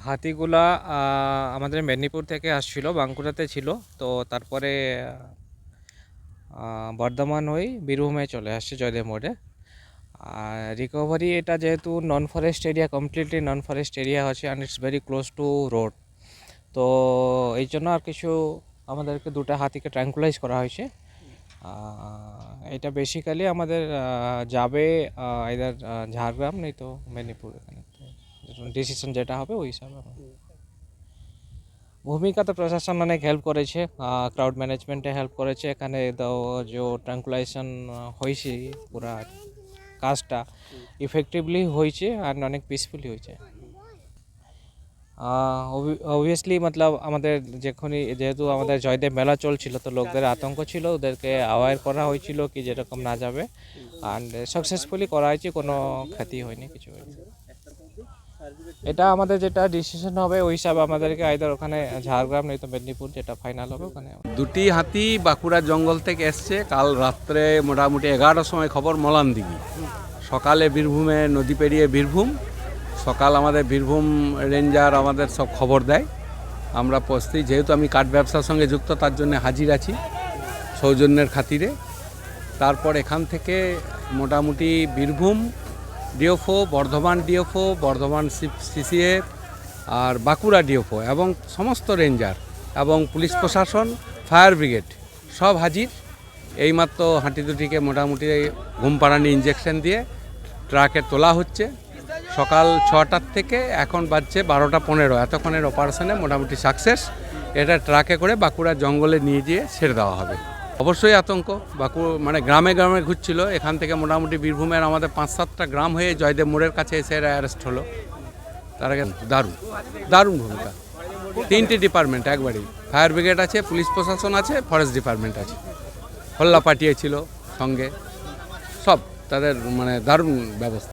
হাতিগুলা আমাদের মেদিনীপুর থেকে আসছিল, বাঁকুড়াতে ছিল। তো তারপরে বর্ধমান হয়ে বীরভূমে চলে আসছে জয়দেব মোড়ে। আর রিকভারি, এটা যেহেতু নন ফরেস্ট এরিয়া, কমপ্লিটলি নন ফরেস্ট এরিয়া আছে and it's very close two road. তো এই জন্য আর কিছু আমাদেরকে দুটা হাতিকে ট্র্যাঙ্কুলাইজ করা হয়েছে। এটা বেসিক্যালি আমাদের যাবে এদের ঝাড়গ্রাম নেই তো মেদিনীপুর, এখানে ডিসিশন যেটা হবে ওই হিসাবে। ভূমিকা তো প্রশাসন অনেক হেল্প করেছে, ক্রাউড ম্যানেজমেন্টে হেল্প করেছে। এখানে তো যে ট্রাঙ্কুলাইজেশন হয়েছে, পুরা কাজটা ইফেক্টিভলি হয়েছে আর অনেক পিসফুলি হয়েছে। অবভিয়াসলি মতলব আমাদের যেহেতু আমাদের জয়দেব মেলা চলছিল, তো লোকদের আতঙ্ক ছিল, ওদেরকে অ্যাওয়্যার করা হয়েছিল কি যেরকম না যাবে। অ্যান্ড সাকসেসফুলি করা হয়েছে, কোনো ক্ষতি হয়নি, কিছু হয়নি। এটা আমাদের যেটা ডিসিশন হবে ওই হিসাবে আমাদেরকে আইদার ওখানে ঝাড়গ্রাম নয়তো মেদিনীপুর, যেটা ফাইনাল হবে ওখানে। দুটি হাতি বাঁকুড়া জঙ্গল থেকে এসছে কাল রাত্রে মোটামুটি 11টার সময় খবর মলান দিঘি, সকালে বীরভূমে নদী পেরিয়ে বীরভূম, সকাল আমাদের বীরভূম রেঞ্জার আমাদের সব খবর দেয়। আমরা পৌঁছতেই, যেহেতু আমি কাঠ ব্যবসার সঙ্গে যুক্ত, তার জন্য হাজির আছি সৌজন্যের খাতিরে। তারপর এখান থেকে মোটামুটি বীরভূম ডিওফও, বর্ধমান ডিওফও, বর্ধমান সিসিএফ আর বাঁকুড়া ডিওফও এবং সমস্ত রেঞ্জার এবং পুলিশ প্রশাসন, ফায়ার ব্রিগেড সব হাজির। এইমাত্র হাঁটি দুটিকে মোটামুটি ঘুমপাড়ানি ইঞ্জেকশন দিয়ে ট্রাকে তোলা হচ্ছে। সকাল 6টার থেকে এখন বাজছে 12টা 15, এতক্ষণের অপারেশনে মোটামুটি সাকসেস। এটা ট্রাকে করে বাঁকুড়া জঙ্গলে নিয়ে গিয়ে ছেড়ে দেওয়া হবে। অবশ্যই আতঙ্ক, মানে গ্রামে গ্রামে ঘুরছিল। এখান থেকে মোটামুটি বীরভূমের আমাদের 5-7টা গ্রাম হয়ে জয়দেব মোড়ের কাছে এসে এরা অ্যারেস্ট হলো। তার আগে দারুণ ভূমিকা, 3টে ডিপার্টমেন্ট একবারেই, ফায়ার ব্রিগেড আছে, পুলিশ প্রশাসন আছে, ফরেস্ট ডিপার্টমেন্ট আছে, হল্লা পাঠিয়েছিল সঙ্গে, সব তাদের মানে দারুণ ব্যবস্থা।